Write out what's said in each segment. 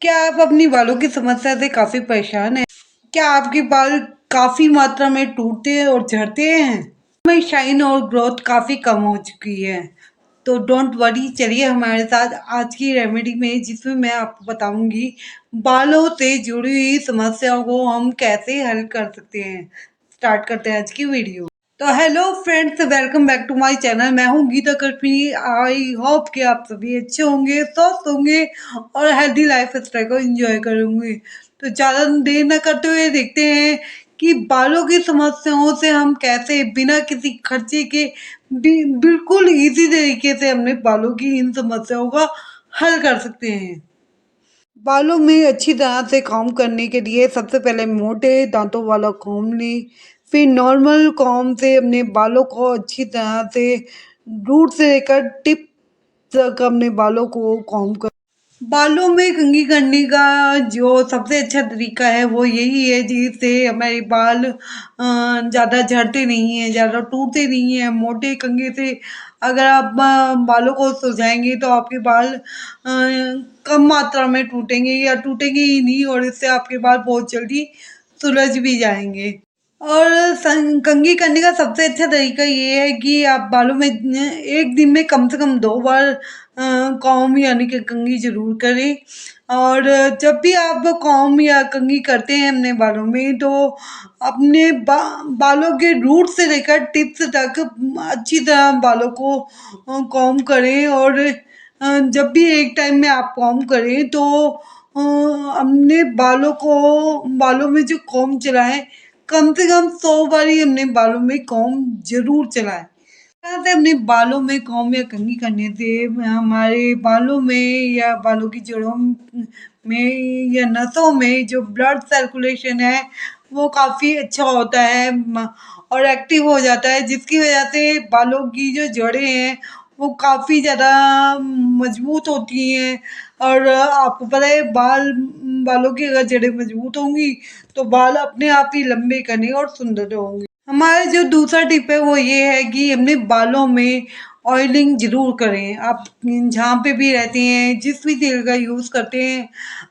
क्या आप अपनी बालों की समस्या से काफ़ी परेशान हैं? क्या आपके बाल काफ़ी मात्रा में टूटते हैं और झड़ते हैं? में शाइन और ग्रोथ काफ़ी कम हो चुकी है। तो डोंट वरी, चलिए हमारे साथ आज की रेमेडी में, जिसमें मैं आपको बताऊंगी बालों से जुड़ी हुई समस्याओं को हम कैसे हल कर सकते हैं। स्टार्ट करते हैं आज की वीडियो। तो hello friends, welcome back to my channel. मैं हूं गीता कश्मीरी। आई होप कि आप सभी अच्छे होंगे, स्वस्थ होंगे और हेल्दी लाइफ स्टाइल को एंजॉय करेंगे। तो ज़्यादा देर न करते हुए देखते हैं कि बालों की समस्याओं से हम कैसे बिना किसी खर्चे के बिल्कुल इजी तरीके से अपने बालों की इन समस्याओं का हल कर सकते हैं। बालों में अच्छी तरह से कॉम्ब करने के लिए सबसे पहले मोटे दांतों वाला कॉम्ब लें। फिर नॉर्मल कॉम्ब से अपने बालों को अच्छी तरह से रूट से लेकर टिप तक अपने बालों को कॉम्ब कर। बालों में कंघी करने का जो सबसे अच्छा तरीका है वो यही है, जिससे हमारे बाल ज़्यादा झड़ते नहीं हैं, ज़्यादा टूटते नहीं हैं। मोटे कंघी से अगर आप बालों को सुलझाएंगे तो आपके बाल कम मात्रा में टूटेंगे या टूटेंगे ही नहीं, और इससे आपके बाल बहुत जल्दी सुलझ भी जाएंगे। और कंघी करने का सबसे अच्छा तरीका ये है कि आप बालों में एक दिन में कम से कम 2 बार कॉम्ब यानी कि कंघी जरूर करें। और जब भी आप कॉम्ब या कंघी करते हैं अपने बालों में, तो अपने बालों के रूट से लेकर टिप्स तक अच्छी तरह बालों को कॉम्ब करें। और जब भी एक टाइम में आप कॉम्ब करें तो अपने बालों में जो कॉम्ब चलाएं, कम से कम 100 बार ही अपने बालों में कॉम्ब जरूर चलाएं। से अपने बालों में कॉम्ब या कंघी करने से हमारे बालों में या बालों की जड़ों में या नसों में जो ब्लड सर्कुलेशन है वो काफ़ी अच्छा होता है और एक्टिव हो जाता है, जिसकी वजह से बालों की जो जड़ें हैं वो काफ़ी ज़्यादा मजबूत होती हैं। और आपको पता है, बालों की अगर जड़ें मजबूत होंगी तो बाल अपने आप ही लंबे घने और सुंदर होंगे। हमारा जो दूसरा टिप है वो ये है कि अपने बालों में ऑयलिंग जरूर करें। आप जहाँ पे भी रहते हैं, जिस भी तेल का यूज़ करते हैं,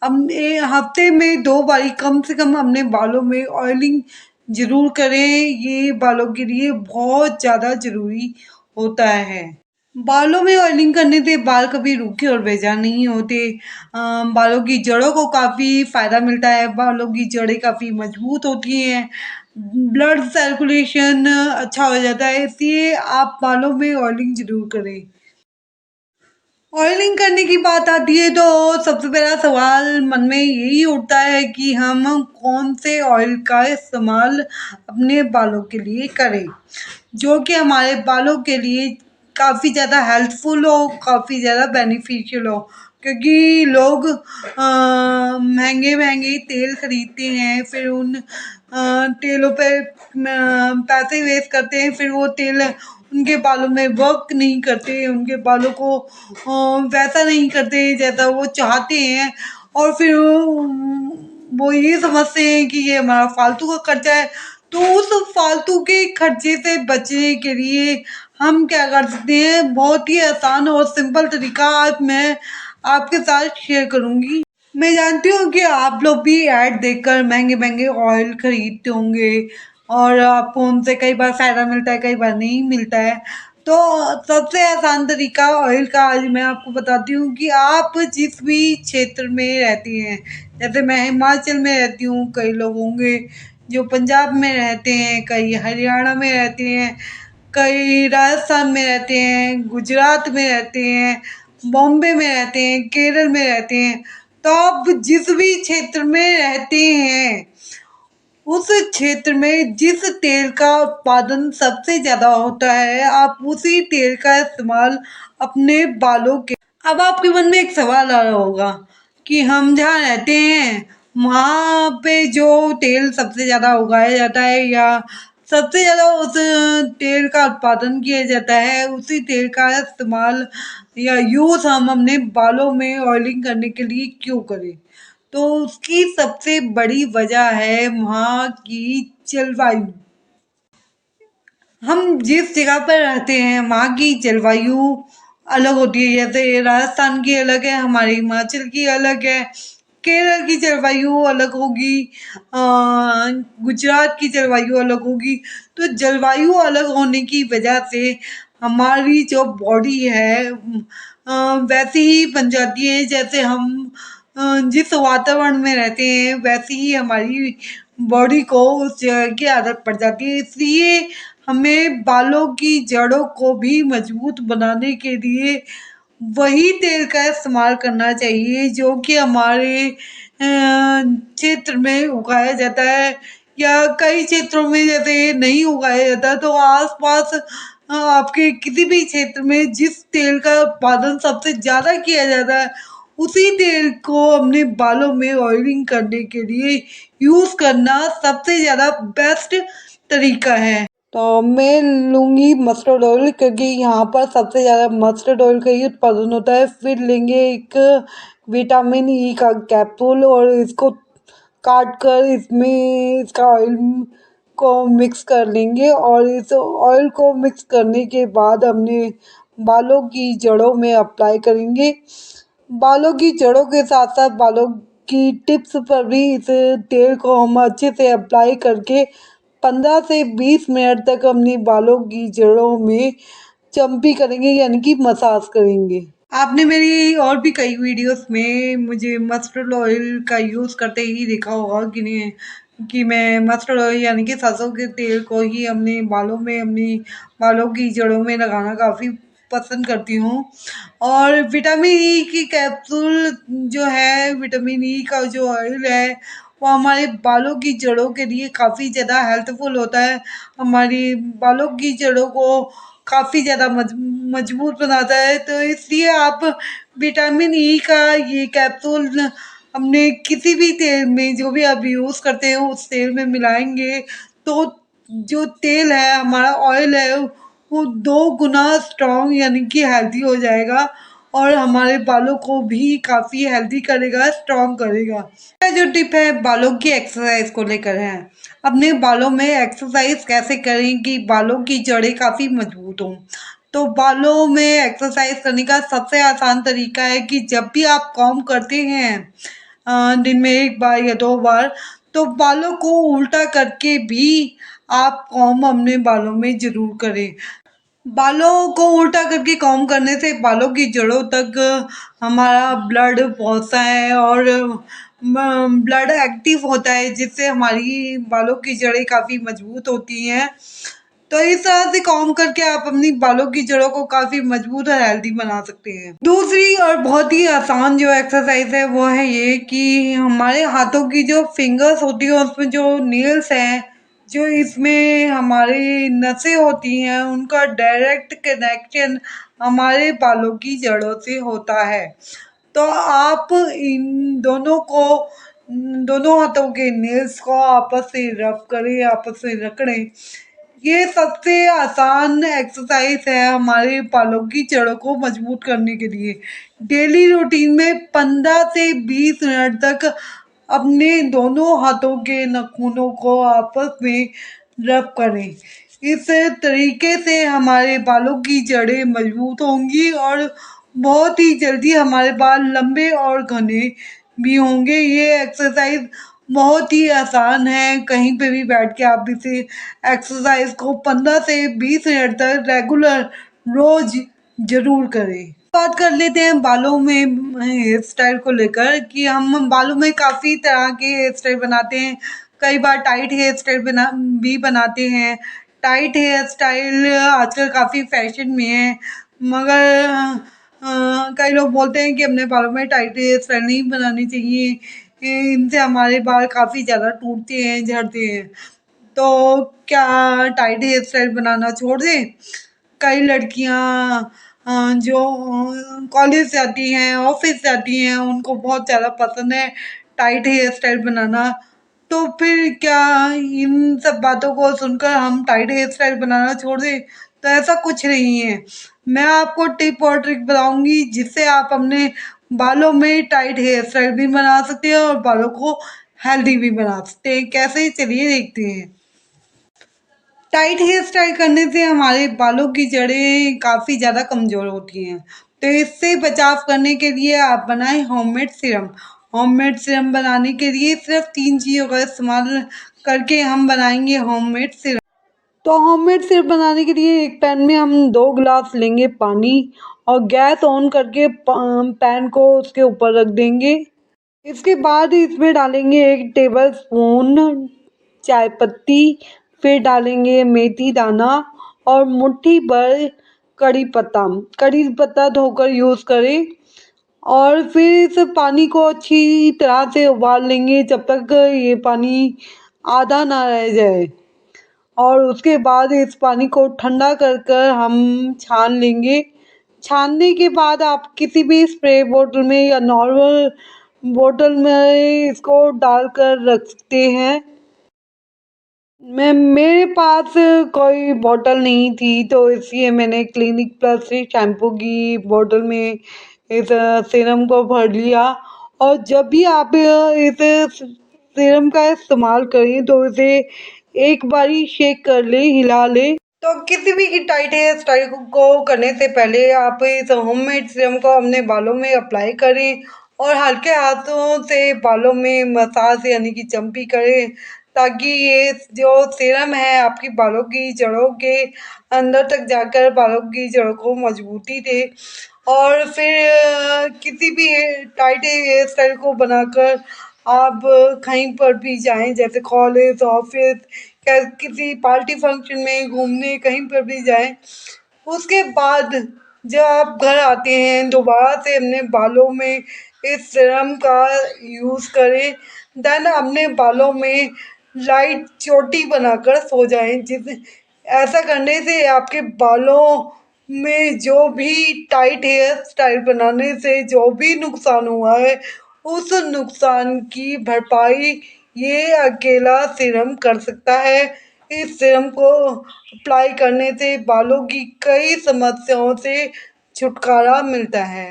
अपने हफ्ते में 2 बारी कम से कम अपने बालों में ऑयलिंग जरूर करें। ये बालों के लिए बहुत ज़्यादा जरूरी होता है। बालों में ऑयलिंग करने से बाल कभी रूखे और बेजार नहीं होते। बालों की जड़ों को काफ़ी फायदा मिलता है, बालों की जड़ें काफ़ी मजबूत होती हैं, ब्लड सर्कुलेशन अच्छा हो जाता है। इसलिए आप बालों में ऑयलिंग जरूर करें। ऑयलिंग करने की बात आती है तो सबसे पहला सवाल मन में यही उठता है कि हम कौन से ऑयल का इस्तेमाल अपने बालों के लिए करें, जो कि हमारे बालों के लिए काफ़ी ज़्यादा हेल्पफुल हो, काफ़ी ज़्यादा बेनिफिशियल हो। क्योंकि लोग महंगे महंगे तेल खरीदते हैं, फिर उन तेलों पे पैसे वेस्ट करते हैं, फिर वो तेल उनके बालों में वर्क नहीं करते, उनके बालों को वैसा नहीं करते जैसा वो चाहते हैं। और फिर वो ये समझते हैं कि ये हमारा फालतू का खर्चा है। तो उस फालतू के खर्चे से बचने के लिए हम क्या कर सकते हैं, बहुत ही आसान और सिंपल तरीका आज मैं आपके साथ शेयर करूंगी। मैं जानती हूँ कि आप लोग भी ऐड देखकर महंगे महंगे ऑयल खरीदते होंगे, और आपको उनसे कई बार फायदा मिलता है, कई बार नहीं मिलता है। तो सबसे आसान तरीका ऑयल का आज मैं आपको बताती हूँ कि आप जिस भी क्षेत्र में रहती हैं, जैसे मैं हिमाचल में रहती हूँ, कई लोग होंगे जो पंजाब में रहते हैं, कई हरियाणा में रहते हैं, कई राजस्थान में रहते हैं, गुजरात में रहते हैं, बॉम्बे में रहते हैं, केरल में रहते हैं। तो आप जिस भी क्षेत्र में रहते हैं, उस क्षेत्र में जिस तेल का उत्पादन सबसे ज्यादा होता है, आप उसी तेल का इस्तेमाल अपने बालों के। अब आपके मन में एक सवाल आ रहा होगा कि हम जहाँ रहते हैं वहाँ पे जो तेल सबसे ज्यादा उगाया जाता है या सबसे ज्यादा उस तेल का उत्पादन किया जाता है, उसी तेल का इस्तेमाल या यूज हम अपने बालों में ऑयलिंग करने के लिए क्यों करें। तो उसकी सबसे बड़ी वजह है वहाँ की जलवायु। हम जिस जगह पर रहते हैं वहाँ की जलवायु अलग होती है। जैसे राजस्थान की अलग है, हमारे हिमाचल की अलग है, केरल की जलवायु अलग होगी, गुजरात की जलवायु अलग होगी। तो जलवायु अलग होने की वजह से हमारी जो बॉडी है वैसी ही बन जाती है। जैसे हम जिस वातावरण में रहते हैं वैसी ही हमारी बॉडी को उस जगह की आदत पड़ जाती है। इसलिए हमें बालों की जड़ों को भी मजबूत बनाने के लिए वही तेल का इस्तेमाल करना चाहिए जो कि हमारे क्षेत्र में उगाया जाता है, या कई क्षेत्रों में जैसे नहीं उगाया जाता। तो आसपास आपके किसी भी क्षेत्र में जिस तेल का उत्पादन सबसे ज़्यादा किया जाता है उसी तेल को अपने बालों में ऑयलिंग करने के लिए यूज़ करना सबसे ज़्यादा बेस्ट तरीका है। तो मैं लूँगी मस्टर्ड ऑयल, क्योंकि यहाँ पर सबसे ज़्यादा मस्टर्ड ऑयल का ही उत्पादन होता है। फिर लेंगे एक विटामिन ई का कैप्सूल और इसको काट कर इसमें इसका ऑयल को मिक्स कर लेंगे, और इस ऑयल को मिक्स करने के बाद हमने बालों की जड़ों में अप्लाई करेंगे। बालों की जड़ों के साथ साथ बालों की टिप्स पर भी इस तेल को हम अच्छे से अप्लाई करके 15 से 20 मिनट तक अपनी बालों की जड़ों में चम्पी करेंगे, यानी कि मसाज करेंगे। आपने मेरी और भी कई वीडियोस में मुझे मस्टर्ड ऑयल का यूज़ करते ही देखा होगा कि नहीं, कि मैं मस्टर्ड ऑयल यानी कि सरसों के तेल को ही अपने बालों में, अपनी बालों की जड़ों में लगाना काफ़ी पसंद करती हूँ। और विटामिन ई की कैप्सूल जो है, विटामिन ई का जो ऑयल है वो हमारे बालों की जड़ों के लिए काफ़ी ज़्यादा हेल्पफुल होता है। हमारी बालों की जड़ों को काफ़ी ज़्यादा मजबूत बनाता है। तो इसलिए आप विटामिन ई का ये कैप्सूल अपने किसी भी तेल में, जो भी आप यूज़ करते हैं उस तेल में मिलाएंगे तो जो तेल है, हमारा ऑयल है, वो 2 गुना स्ट्रॉन्ग यानी कि हेल्दी हो जाएगा और हमारे बालों को भी काफ़ी हेल्दी करेगा, स्ट्रॉन्ग करेगा। यह जो टिप है बालों की एक्सरसाइज को लेकर है। अपने बालों में एक्सरसाइज कैसे करें कि बालों की जड़ें काफ़ी मजबूत हों। तो बालों में एक्सरसाइज करने का सबसे आसान तरीका है कि जब भी आप कॉम्ब करते हैं दिन में 1 बार या 2 बार, तो बालों को उल्टा करके भी आप कॉम्ब अपने बालों में ज़रूर करें। बालों को उल्टा करके कॉम्ब करने से बालों की जड़ों तक हमारा ब्लड पहुंचता है और ब्लड एक्टिव होता है, जिससे हमारी बालों की जड़ें काफ़ी मजबूत होती हैं। तो इस तरह से कॉम्ब करके आप अपनी बालों की जड़ों को काफ़ी मजबूत और हेल्दी बना सकते हैं। दूसरी और बहुत ही आसान जो एक्सरसाइज है वो है ये कि हमारे हाथों की जो फिंगर्स होती है उसमें जो नेल्स हैं, जो इसमें हमारी नसें होती हैं, उनका डायरेक्ट कनेक्शन हमारे बालों की जड़ों से होता है। तो आप इन दोनों हाथों के नेल्स को आपस से रब करें, आपस में रगड़ें। ये सबसे आसान एक्सरसाइज है हमारे बालों की जड़ों को मजबूत करने के लिए। डेली रूटीन में 15 से 20 मिनट तक अपने दोनों हाथों के नाखूनों को आपस में रब करें। इस तरीके से हमारे बालों की जड़ें मजबूत होंगी और बहुत ही जल्दी हमारे बाल लंबे और घने भी होंगे। ये एक्सरसाइज बहुत ही आसान है, कहीं पे भी बैठ के आप इसे एक्सरसाइज को 15 से 20 मिनट तक रेगुलर रोज जरूर करें। बात कर लेते हैं बालों में हेयर स्टाइल को लेकर कि हम बालों में काफ़ी तरह के हेयर स्टाइल बनाते हैं। कई बार टाइट हेयर स्टाइल भी बनाते हैं। टाइट हेयर स्टाइल आजकल काफ़ी फैशन में है, मगर कई लोग बोलते हैं कि अपने बालों में टाइट हेयर स्टाइल नहीं बनानी चाहिए, इनसे हमारे बाल काफ़ी ज़्यादा टूटते हैं, झड़ते हैं। तो क्या टाइट हेयर स्टाइल बनाना छोड़ दें? कई लड़कियां जो कॉलेज जाती हैं, ऑफिस जाती हैं, उनको बहुत ज़्यादा पसंद है टाइट हेयर स्टाइल बनाना। तो फिर क्या इन सब बातों को सुनकर हम टाइट हेयर स्टाइल बनाना छोड़ दें? तो ऐसा कुछ नहीं है। मैं आपको टिप और ट्रिक बताऊंगी जिससे आप अपने बालों में टाइट हेयर स्टाइल भी बना सकते हैं और बालों को हेल्दी भी बना सकते हैं। कैसे, चलिए देखते हैं। टाइट हेयर स्टाइल करने से हमारे बालों की जड़ें काफ़ी ज़्यादा कमज़ोर होती हैं। तो इससे बचाव करने के लिए आप बनाएं होममेड सीरम। होममेड सीरम बनाने के लिए सिर्फ 3 चीज़ों का इस्तेमाल करके हम बनाएंगे होममेड सीरम। तो होममेड सिरप बनाने के लिए एक पैन में हम 2 गिलास लेंगे पानी और गैस ऑन करके पैन को उसके ऊपर रख देंगे। इसके बाद इसमें डालेंगे 1 टेबल स्पून चाय पत्ती, फिर डालेंगे मेथी दाना और मुट्ठी भर कड़ी पत्ता धोकर यूज़ करें। और फिर इस पानी को अच्छी तरह से उबाल लेंगे जब तक ये पानी आधा ना रह जाए। और उसके बाद इस पानी को ठंडा कर कर हम छान लेंगे। छानने के बाद आप किसी भी स्प्रे बोतल में या नॉर्मल बोतल में इसको डालकर रख सकते हैं। मेरे पास कोई बॉटल नहीं थी तो इसलिए मैंने क्लिनिक प्लस से शैम्पू की बॉटल में इस सीरम को भर लिया। और जब भी आप इस सीरम का इस्तेमाल करें तो इसे एक बारी शेक कर ले, हिला ले। तो किसी भी टाइट हेयर स्टाइल को करने से पहले आप इस होममेड सीरम को अपने बालों में अप्लाई करें और हल्के हाथों से बालों में मसाज यानी कि चम्पी करें, ताकि ये जो सीरम है आपकी बालों की जड़ों के अंदर तक जाकर बालों की जड़ों को मजबूती दे। और फिर किसी भी टाइट हेयर स्टाइल को बनाकर आप कहीं पर भी जाएं, जैसे कॉलेज, ऑफिस या किसी पार्टी फंक्शन में घूमने कहीं पर भी जाएं, उसके बाद जब आप घर आते हैं दोबारा से अपने बालों में इस सीरम का यूज़ करें। देन अपने बालों में लाइट चोटी बनाकर सो जाएं। जिस ऐसा करने से आपके बालों में जो भी टाइट हेयर स्टाइल बनाने से जो भी नुकसान हुआ है उस नुकसान की भरपाई ये अकेला सीरम कर सकता है। इस सीरम को अप्लाई करने से बालों की कई समस्याओं से छुटकारा मिलता है।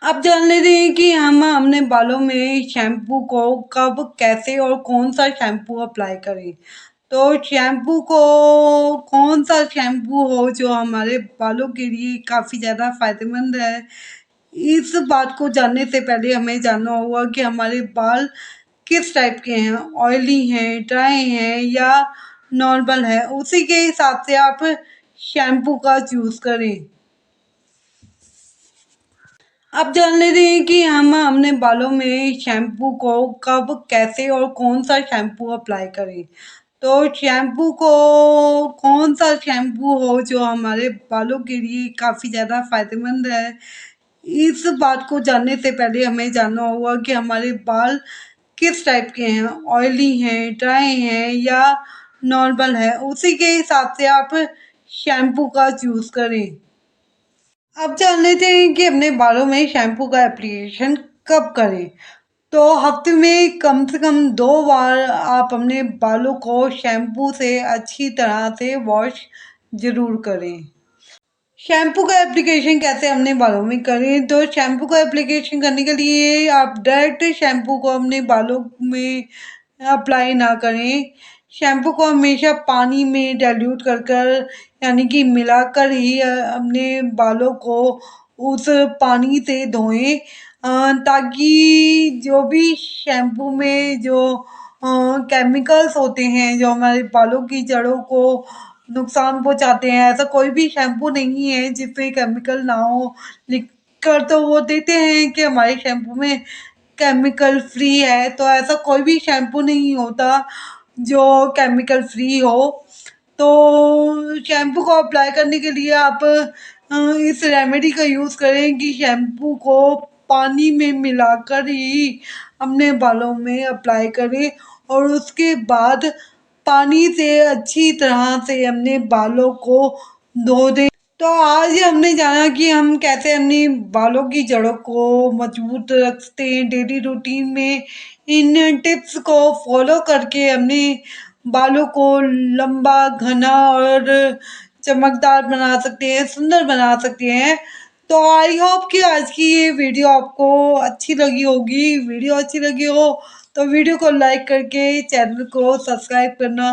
अब जान लेते हैं कि हम अपने बालों में शैम्पू को कब, कैसे और कौन सा शैम्पू अप्लाई करें। तो शैम्पू को कौन सा शैम्पू हो जो हमारे बालों के लिए काफ़ी ज़्यादा फायदेमंद है, इस बात को जानने से पहले हमें जानना होगा कि हमारे बाल किस टाइप के हैं, ऑयली हैं, ड्राई हैं या नॉर्मल है। उसी के हिसाब से आप शैम्पू का चूज़ करें। अब जान लेते हैं कि हम अपने बालों में शैम्पू को कब, कैसे और कौन सा शैम्पू अप्लाई करें। तो शैम्पू को कौन सा शैम्पू हो जो हमारे बालों के लिए काफ़ी ज़्यादा फायदेमंद है, इस बात को जानने से पहले हमें जानना होगा कि हमारे बाल किस टाइप के हैं, ऑयली हैं, ड्राई हैं या नॉर्मल है। उसी के हिसाब से आप शैम्पू का चूज़ करें। अब जान लेते हैं कि अपने बालों में शैम्पू का एप्लीकेशन कब करें। तो हफ्ते में कम से कम 2 बार आप अपने बालों को शैम्पू से अच्छी तरह से वॉश ज़रूर करें। शैम्पू का एप्लीकेशन कैसे अपने बालों में करें। तो शैम्पू का एप्लीकेशन करने के लिए आप डायरेक्ट शैम्पू को अपने बालों में अप्लाई ना करें। शैम्पू को हमेशा पानी में डाइल्यूट कर कर यानी कि मिलाकर ही अपने बालों को उस पानी से धोएं, ताकि जो भी शैम्पू में जो केमिकल्स होते हैं जो हमारे बालों की जड़ों को नुकसान पहुंचाते हैं, ऐसा कोई भी शैम्पू नहीं है जिसमें केमिकल ना हो। लिख कर तो वो देते हैं कि हमारे शैम्पू में केमिकल फ्री है, तो ऐसा कोई भी शैम्पू नहीं होता जो केमिकल फ्री हो। तो शैम्पू को अप्लाई करने के लिए आप इस रेमेडी का यूज़ करें कि शैम्पू को पानी में मिलाकर ही अपने बालों में अप्लाई करें और उसके बाद पानी से अच्छी तरह से अपने बालों को धो दें। तो आज हमने जाना कि हम कैसे अपनी बालों की जड़ों को मजबूत रख सकते हैं डेली रूटीन में। इन टिप्स को फॉलो करके अपने बालों को लंबा, घना और चमकदार बना सकते हैं, सुंदर बना सकते हैं। तो आई होप कि आज की ये वीडियो आपको अच्छी लगी होगी। वीडियो अच्छी लगी हो तो वीडियो को लाइक करके चैनल को सब्सक्राइब करना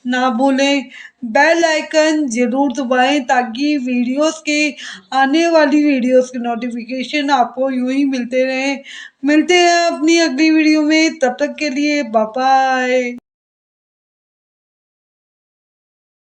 ना भूलें। बेल आइकन ज़रूर दबाएं ताकि वीडियोस के आने वाली वीडियोस के नोटिफिकेशन आपको यूं ही मिलते रहें। मिलते हैं अपनी अगली वीडियो में, तब तक के लिए बाय बाय।